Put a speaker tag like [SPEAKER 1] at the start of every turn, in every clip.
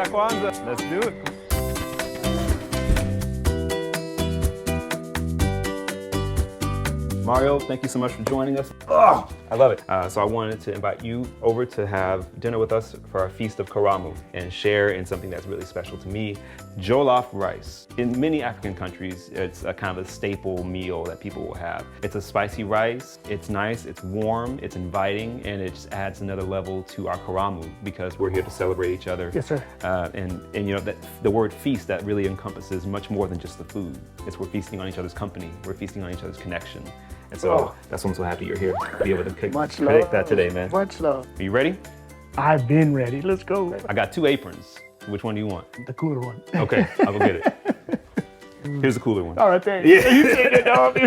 [SPEAKER 1] Kwanzaa, Kwanzaa. Let's do it. Mario, thank you so much for joining us. Oh, I love it. So I wanted to invite you over to have dinner with us for our Feast of Karamu and share in something that's really special to me, Jollof rice. In many African countries, it's a kind of a staple meal that people will have. It's a spicy rice, it's nice, it's warm, it's inviting, and it just adds another level to our Karamu because we're here to celebrate each other.
[SPEAKER 2] Yes, sir.
[SPEAKER 1] And you know, that the word feast, that really encompasses much more than just the food. It's we're feasting on each other's company, we're feasting on each other's connection. And so that's why I'm so happy you're here to be able to pick that today, man.
[SPEAKER 2] Much love.
[SPEAKER 1] Are you ready?
[SPEAKER 2] I've been ready. Let's go.
[SPEAKER 1] I got 2 aprons. Which one do you want?
[SPEAKER 2] The cooler one.
[SPEAKER 1] Okay, I'll go get it. Here's the cooler one.
[SPEAKER 2] All right, thanks.
[SPEAKER 1] Yeah.
[SPEAKER 2] You take it, dog.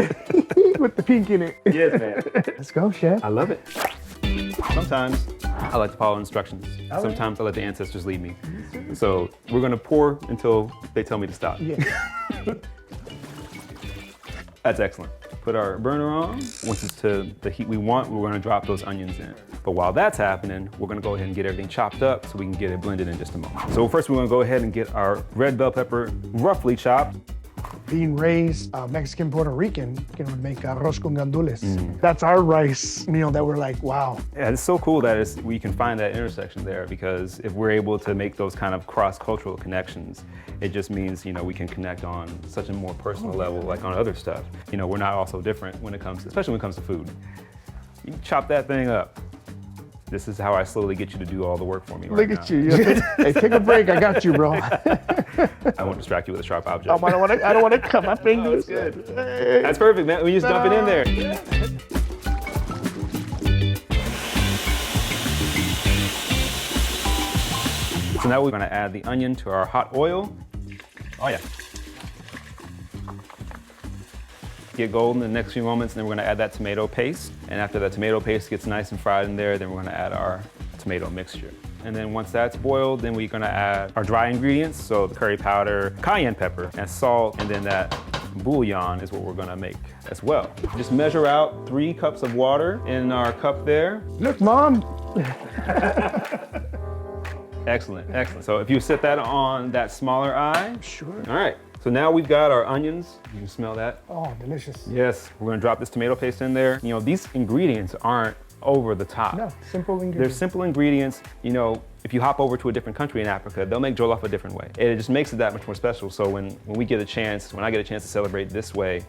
[SPEAKER 2] With the pink in it.
[SPEAKER 1] Yes, man.
[SPEAKER 2] Let's go, chef.
[SPEAKER 1] I love it. Sometimes I like to follow instructions. Sometimes I let the ancestors lead me. So we're gonna pour until they tell me to stop.
[SPEAKER 2] Yeah.
[SPEAKER 1] That's excellent. Put our burner on. Once it's to the heat we want, we're gonna drop those onions in. But while that's happening, we're gonna go ahead and get everything chopped up so we can get it blended in just a moment. So first we're gonna go ahead and get our red bell pepper roughly chopped.
[SPEAKER 2] Being raised Mexican Puerto Rican, you know, make arroz con gandules. That's our rice meal that we're like, wow.
[SPEAKER 1] Yeah, it's so cool that we can find that intersection there, because if we're able to make those kind of cross-cultural connections, it just means, you know, we can connect on such a more personal level, like on other stuff. You know, we're not all so different when it comes to, especially when it comes to food. You chop that thing up. This is how I slowly get you to do all the work for me right now.
[SPEAKER 2] Look at you. Hey, take a break. I got you, bro.
[SPEAKER 1] I won't distract you with a sharp object.
[SPEAKER 2] I don't want to cut my fingers.
[SPEAKER 1] Good. That's perfect, man. We just dump it in there. So now we're gonna add the onion to our hot oil. Oh yeah. Get golden in the next few moments, and then we're gonna add that tomato paste. And after that tomato paste gets nice and fried in there, then we're gonna add our tomato mixture. And then once that's boiled, then we're gonna add our dry ingredients, so the curry powder, cayenne pepper, and salt, and then that bouillon is what we're gonna make as well. Just measure out 3 cups of water in our cup there.
[SPEAKER 2] Look, Mom.
[SPEAKER 1] Excellent, excellent. So if you set that on that smaller eye.
[SPEAKER 2] Sure.
[SPEAKER 1] All right, so now we've got our onions. You can smell that.
[SPEAKER 2] Oh, delicious.
[SPEAKER 1] Yes, we're gonna drop this tomato paste in there. You know, these ingredients aren't over the top.
[SPEAKER 2] No, simple
[SPEAKER 1] They're
[SPEAKER 2] ingredients.
[SPEAKER 1] simple ingredients. You know, if you hop over to a different country in Africa, they'll make jollof a different way. It just makes it that much more special. So when I get a chance to celebrate this way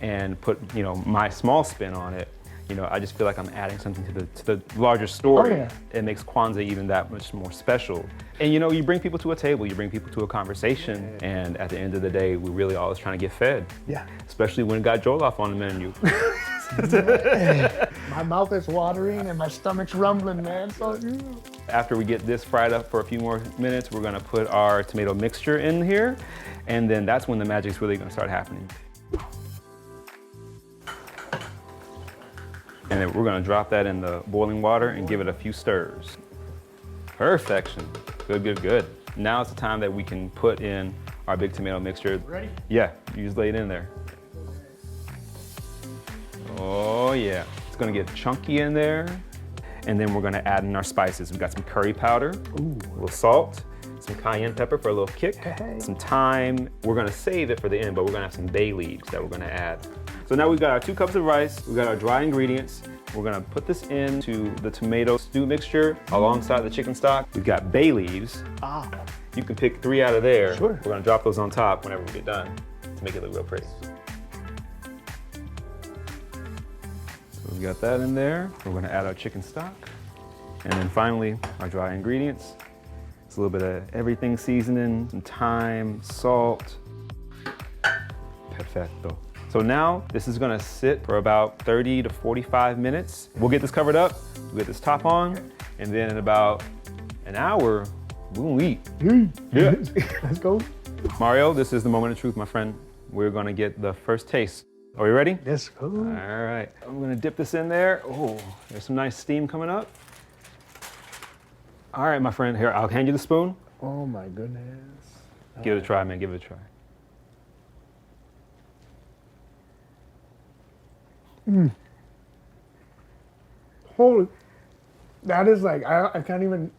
[SPEAKER 1] and put, you know, my small spin on it, you know, I just feel like I'm adding something to the larger story.
[SPEAKER 2] Oh, yeah.
[SPEAKER 1] It makes Kwanzaa even that much more special. And you know, you bring people to a table, you bring people to a conversation, and at the end of the day, we're really always trying to get fed.
[SPEAKER 2] Yeah.
[SPEAKER 1] Especially when it got jollof on the menu.
[SPEAKER 2] My mouth is watering and my stomach's rumbling, man. So,
[SPEAKER 1] After we get this fried up for a few more minutes, we're gonna put our tomato mixture in here, and then that's when the magic's really gonna start happening. And then we're gonna drop that in the boiling water and give it a few stirs. Perfection. Good, good, good. Now it's the time that we can put in our big tomato mixture.
[SPEAKER 2] Ready?
[SPEAKER 1] Yeah, you just lay it in there. Oh yeah. It's gonna get chunky in there. And then we're gonna add in our spices. We've got some curry powder, a little salt, some cayenne pepper for a little kick, some thyme. We're gonna save it for the end, but we're gonna have some bay leaves that we're gonna add. So now we've got our 2 cups of rice, we've got our dry ingredients. We're gonna put this into the tomato stew mixture alongside the chicken stock. We've got bay leaves. You can pick 3 out of there.
[SPEAKER 2] Sure.
[SPEAKER 1] We're gonna drop those on top whenever we get done to make it look real pretty. So we got that in there. We're gonna add our chicken stock. And then finally, our dry ingredients. It's a little bit of everything seasoning, some thyme, salt. Perfecto. So now this is gonna sit for about 30 to 45 minutes. We'll get this covered up, we'll get this top on, and then in about an hour, we'll eat. Yeah.
[SPEAKER 2] Let's go.
[SPEAKER 1] Mario, this is the moment of truth, my friend. We're gonna get the first taste. Are we ready?
[SPEAKER 2] Let's go.
[SPEAKER 1] All right, I'm gonna dip this in there. Oh, there's some nice steam coming up. All right, my friend, here, I'll hand you the spoon.
[SPEAKER 2] Oh my goodness.
[SPEAKER 1] Give it a try, man, give it a try.
[SPEAKER 2] Holy, That is like, I can't even,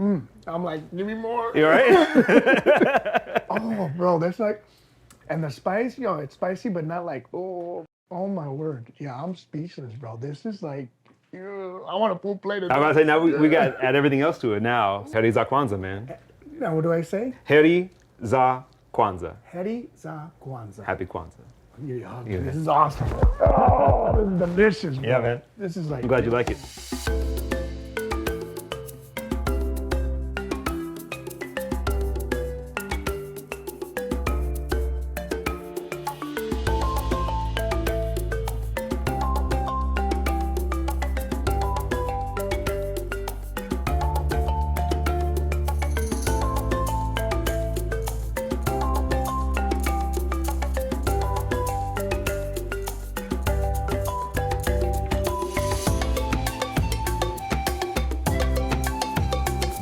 [SPEAKER 2] I'm like, give me more.
[SPEAKER 1] You all right?
[SPEAKER 2] Oh, bro, that's like, and the spice, it's spicy, but not like, oh my word. Yeah, I'm speechless, bro. This is like, I want a full plate of
[SPEAKER 1] I'm about to
[SPEAKER 2] this.
[SPEAKER 1] say, now we got to add everything else to it now. Heri za Kwanzaa, man.
[SPEAKER 2] Now, what do I say?
[SPEAKER 1] Heri za Kwanzaa.
[SPEAKER 2] Heri za Kwanzaa.
[SPEAKER 1] Happy Kwanzaa.
[SPEAKER 2] Yeah, this is awesome. Oh, this is delicious, bro.
[SPEAKER 1] Yeah, man.
[SPEAKER 2] This is like.
[SPEAKER 1] I'm glad you like it.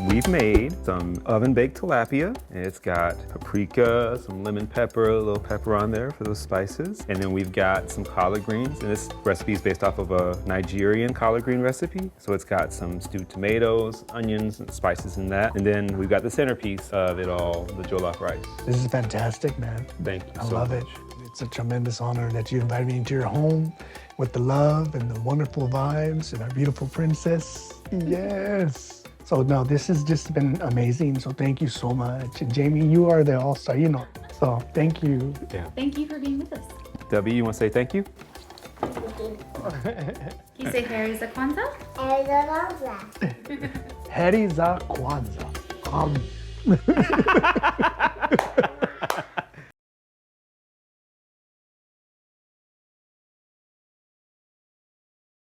[SPEAKER 1] We've made some oven-baked tilapia. It's got paprika, some lemon pepper, a little pepper on there for those spices. And then we've got some collard greens. And this recipe is based off of a Nigerian collard green recipe. So it's got some stewed tomatoes, onions, and spices in that. And then we've got the centerpiece of it all, the jollof rice.
[SPEAKER 2] This is fantastic, man.
[SPEAKER 1] Thank you
[SPEAKER 2] I
[SPEAKER 1] so
[SPEAKER 2] love
[SPEAKER 1] much.
[SPEAKER 2] it. It's a tremendous honor that you invited me into your home with the love and the wonderful vibes and our beautiful princess. Yes. So no, this has just been amazing. So thank you so much. And Jamie, you are the all-star, So thank you.
[SPEAKER 1] Yeah.
[SPEAKER 3] Thank you for being with us.
[SPEAKER 1] W, you want to say thank you?
[SPEAKER 3] Can you say Heri za Kwanzaa?
[SPEAKER 2] Heri za Kwanzaa.